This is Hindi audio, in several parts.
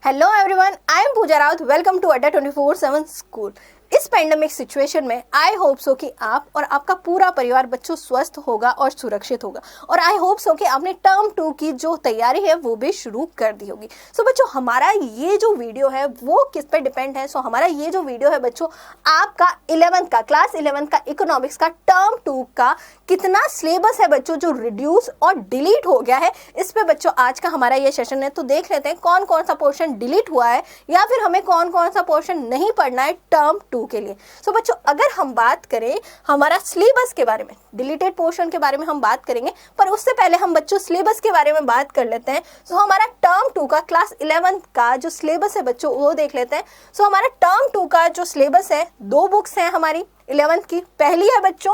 Hello everyone, I am Pooja Raut. Welcome to Adda 24/7 school. इस पैंडेमिक सिचुएशन में आई होप सो कि आप और आपका पूरा परिवार बच्चों स्वस्थ होगा और सुरक्षित होगा, और आई होप सो कि आपने टर्म 2 की जो तैयारी है वो भी शुरू कर दी होगी। सो बच्चों, हमारा ये जो वीडियो है वो किस पे डिपेंड है? सो हमारा ये जो वीडियो है बच्चों, आपका 11th का क्लास 11th का इकोनॉमिक्स का टर्म 2 का कितना सिलेबस है बच्चों जो रिड्यूस और डिलीट हो गया है, इस पे बच्चों आज का हमारा ये सेशन है। तो देख लेते हैं कौन कौन सा पोर्शन डिलीट हुआ है या फिर हमें कौन कौन सा पोर्शन नहीं पढ़ना है टर्म 2 के लिए। सो बच्चों, अगर हम बात करें हमारा सिलेबस के बारे में, डिलीटेड पोर्शन के बारे में हम बात करेंगे, पर उससे पहले हम बच्चों सिलेबस के बारे में बात कर लेते हैं। सो हमारा टर्म 2 का क्लास 11th का जो सिलेबस है बच्चों वो देख लेते हैं। सो हमारा टर्म 2 का जो सिलेबस है, 2 बुक्स हैं हमारी 11th की। पहली है बच्चों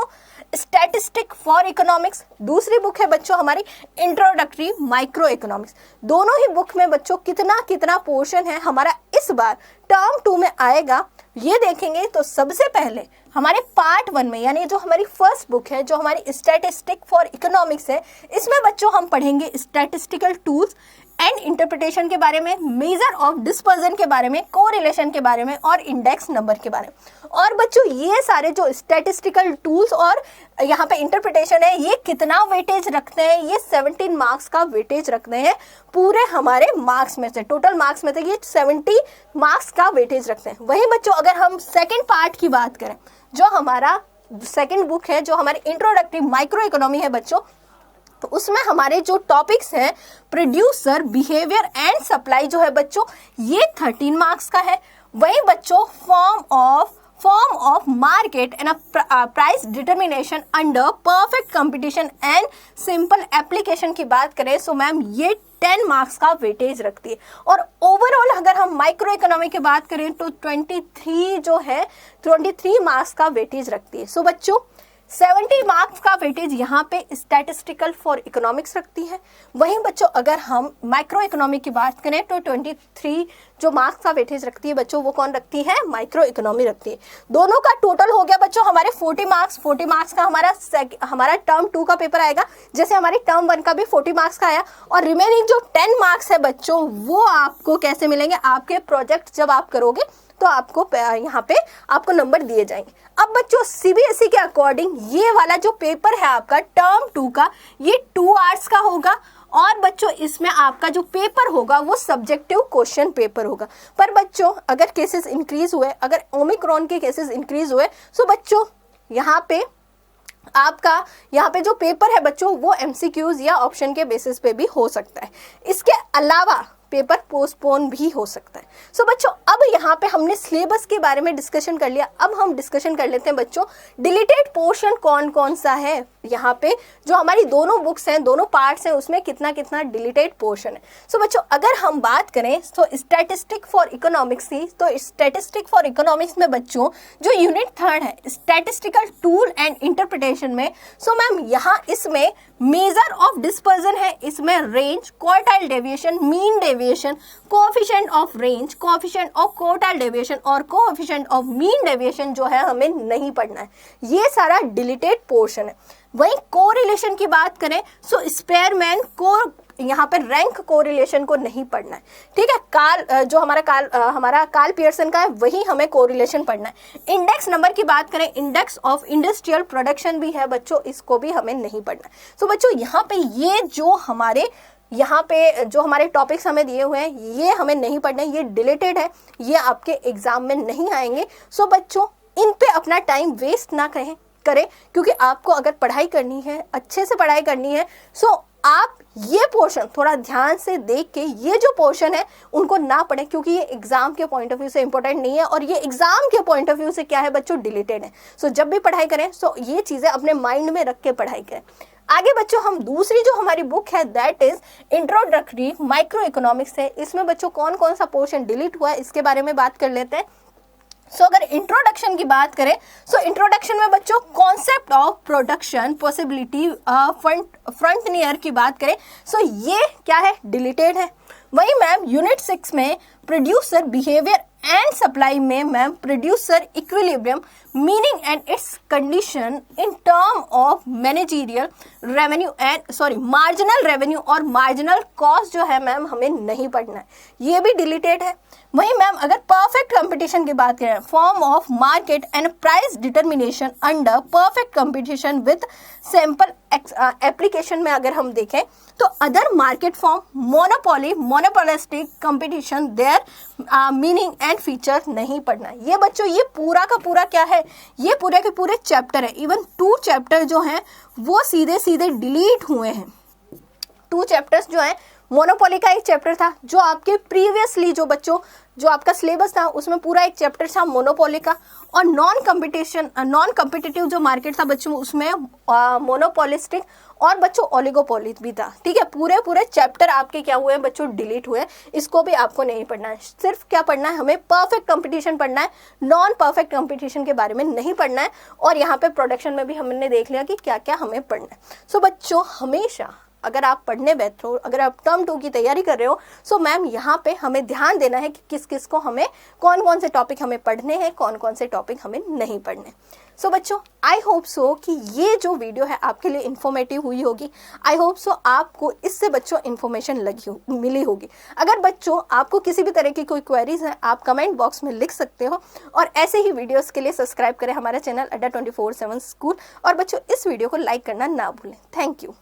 स्टैटिस्टिक फॉर इकोनॉमिक्स, दूसरी बुक है बच्चों हमारी इंट्रोडक्टरी माइक्रो इकोनॉमिक्स। दोनों ही बुक में बच्चों कितना कितना पोर्शन है हमारा इस बार टर्म 2 में आएगा ये देखेंगे। तो सबसे पहले हमारे पार्ट 1 में, यानी जो हमारी फर्स्ट बुक है जो हमारी स्टैटिस्टिक फॉर इकोनॉमिक्स है, इसमें बच्चों हम पढ़ेंगे स्टैटिस्टिकल टूल्स एंड इंटरप्रिटेशन के बारे में, मेजर ऑफ डिस्पर्जन के बारे में, कोरिलेशन के बारे में और इंडेक्स नंबर के बारे में। और बच्चों ये सारे जो स्टैटिस्टिकल टूल्स और यहाँ पे इंटरप्रिटेशन है, ये कितना वेटेज रखते हैं? ये 17 मार्क्स का वेटेज रखते हैं पूरे हमारे मार्क्स में से, टोटल मार्क्स में से ये 70 मार्क्स का वेटेज रखते हैं। वहीं बच्चों अगर हम सेकेंड पार्ट की बात करें, जो हमारा सेकेंड बुक है जो हमारी इंट्रोडक्टरी माइक्रो इकोनॉमी है बच्चों, तो उसमें हमारे जो टॉपिक्स हैं प्रोड्यूसर, बिहेवियर एंड सप्लाई जो है बच्चों, ये 13 मार्क्स का है। वहीं बच्चों form of market and price determination under perfect competition and simple application की बात करें, सो मैम ये 10 मार्क्स का वेटेज रखती है। और ओवरऑल अगर हम माइक्रो इकोनॉमी की बात करें तो 23 मार्क्स का वेटेज रखती है। सो बच्चों 70 मार्क्स का वेटेज यहाँ पे स्टैटिस्टिकल फॉर इकोनॉमिक्स रखती है। वहीं बच्चों अगर हम माइक्रो इकोनॉमी की बात करें तो 23 जो मार्क्स का वेटेज रखती है बच्चों, वो कौन रखती है? माइक्रो इकोनॉमी रखती है। दोनों का टोटल हो गया बच्चों हमारे 40 मार्क्स का हमारा टर्म 2 का पेपर आएगा, जैसे हमारी टर्म 1 का भी 40 मार्क्स का आया। और रिमेनिंग जो 10 मार्क्स है बच्चों, वो आपको कैसे मिलेंगे? आपके प्रोजेक्ट जब आप करोगे तो आपको यहाँ पे आपको नंबर दिए जाएंगे। अब बच्चों सीबीएसई के अकॉर्डिंग ये वाला जो पेपर है आपका टर्म 2 का, ये 2 आवर्स का होगा। और बच्चों इसमें आपका जो पेपर होगा वो सब्जेक्टिव क्वेश्चन पेपर होगा। पर बच्चों अगर केसेस इंक्रीज हुए, अगर ओमिक्रॉन के केसेस इंक्रीज हुए, सो बच्चों यहाँ पे आपका यहाँ पे जो पेपर है बच्चों वो एमसीक्यूज या ऑप्शन के बेसिस पे भी हो सकता है। इसके अलावा पेपर पोस्टपोन भी हो सकता है। सो बच्चों अब यहाँ पे हमने सिलेबस के बारे में डिस्कशन कर लिया। अब हम डिस्कशन कर लेते हैं बच्चों डिलीटेड पोर्शन कौन कौन सा है। यहाँ पे जो हमारी दोनों बुक्स हैं, दोनों पार्ट्स हैं, उसमें कितना कितना डिलीटेड पोर्शन है। सो बच्चों अगर हम बात करें तो स्टैटिस्टिक फॉर इकोनॉमिक्स की, तो स्टैटिस्टिक फॉर इकोनॉमिक्स में बच्चों जो यूनिट 3 है स्टैटिस्टिकल टूल एंड इंटरप्रिटेशन में, सो मैम यहाँ इसमें मेजर ऑफ डिस्पर्जन है, इसमें range, quartile deviation, mean deviation, coefficient of range, coefficient of quartile deviation और कोएफिशिएंट ऑफ मीन डेविएशन जो है हमें नहीं पढ़ना है। ये सारा डिलीटेड पोर्शन है। वहीं कोरिलेशन की बात करें सो स्पेयरमैन को यहाँ पे रैंक कोरिलेशन को नहीं पढ़ना है, ठीक है। जो हमारा कार्ल पियर्सन का है वही हमें कोरिलेशन पढ़ना है। इंडेक्स नंबर की बात करें, इंडेक्स ऑफ इंडस्ट्रियल प्रोडक्शन भी है बच्चों, इसको भी हमें नहीं पढ़ना है। सो बच्चों यहाँ पे ये जो हमारे टॉपिक्स हमें दिए हुए हैं ये हमें नहीं पढ़ना है, ये डिलीटेड है, ये आपके एग्जाम में नहीं आएंगे। सो बच्चों इन पे अपना टाइम वेस्ट ना करें, क्योंकि आपको अगर पढ़ाई करनी है, अच्छे से पढ़ाई करनी है, सो आप ये पोर्शन थोड़ा ध्यान से देख के ये जो पोर्शन है उनको ना पढ़ें, क्योंकि ये एग्जाम के पॉइंट ऑफ व्यू से इंपॉर्टेंट नहीं है और ये एग्जाम के पॉइंट ऑफ व्यू से क्या है बच्चों? डिलीटेड है। सो जब भी पढ़ाई करें सो ये चीज़ें अपने माइंड में रख के पढ़ाई करें। आगे बच्चों हम दूसरी जो हमारी बुक है that is introductory micro economics है। इसमें बच्चों कौन कौन सा पोर्शन डिलीट हुआ है इसके बारे में बात कर लेते हैं। सो अगर इंट्रोडक्शन की बात करें, सो इंट्रोडक्शन में बच्चों कॉन्सेप्ट ऑफ प्रोडक्शन पॉसिबिलिटी फ्रंटनियर की बात करें, सो ये क्या है? डिलीटेड है। वही मैम यूनिट 6 में प्रोड्यूसर बिहेवियर एंड सप्लाई में ma'am producer equilibrium, meaning and it's condition in term of managerial revenue and marginal revenue और मार्जिनल कॉस्ट जो है मैम हमें नहीं पढ़ना है, ये भी डिलीटेड है। वहीं मैम अगर परफेक्ट कंपटीशन की बात करें, form of market and price determination under perfect competition with sample application में अगर हम देखें तो other market form, monopoly, monopolistic competition, there meaning and feature नहीं पढ़ना है। ये बच्चों ये पूरा का पूरा क्या है, ये पूरे के पूरे चैप्टर है। इवन 2 चैप्टर जो हैं वो सीधे सीधे डिलीट हुए हैं। 2 चैप्टर्स जो हैं, मोनोपोली का एक चैप्टर था जो आपके प्रीवियसली जो बच्चों जो आपका सिलेबस था उसमें पूरा एक चैप्टर था मोनोपोली का, और नॉन कॉम्पिटिटिव जो मार्केट था बच्चों उसमें मोनोपोलिस्टिक और बच्चों ओलिगोपोली भी था। ठीक है, पूरे चैप्टर आपके क्या हुए हैं बच्चों, डिलीट हुए। इसको भी आपको नहीं पढ़ना है, सिर्फ क्या पढ़ना है हमें, परफेक्ट कंपटीशन पढ़ना है, नॉन परफेक्ट कंपटीशन के बारे में नहीं पढ़ना है। और यहाँ पे प्रोडक्शन में भी हमने देख लिया कि क्या क्या हमें पढ़ना है। सो बच्चों हमेशा अगर आप पढ़ने बैठो, अगर आप टर्म 2 की तैयारी कर रहे हो, सो मैम यहाँ पे हमें ध्यान देना है कि किस किस को हमें कौन कौन से टॉपिक हमें पढ़ने हैं, कौन कौन से टॉपिक हमें नहीं पढ़ने। सो बच्चों आई होप सो कि ये जो वीडियो है आपके लिए इन्फॉर्मेटिव हुई होगी। आई होप सो आपको इससे बच्चों इन्फॉर्मेशन मिली होगी। अगर बच्चों आपको किसी भी तरह की कोई क्वेरीज है आप कमेंट बॉक्स में लिख सकते हो, और ऐसे ही वीडियोस के लिए सब्सक्राइब करें हमारा चैनल अड्डा 24/7 स्कूल। और बच्चों इस वीडियो को लाइक करना ना भूलें। Thank you.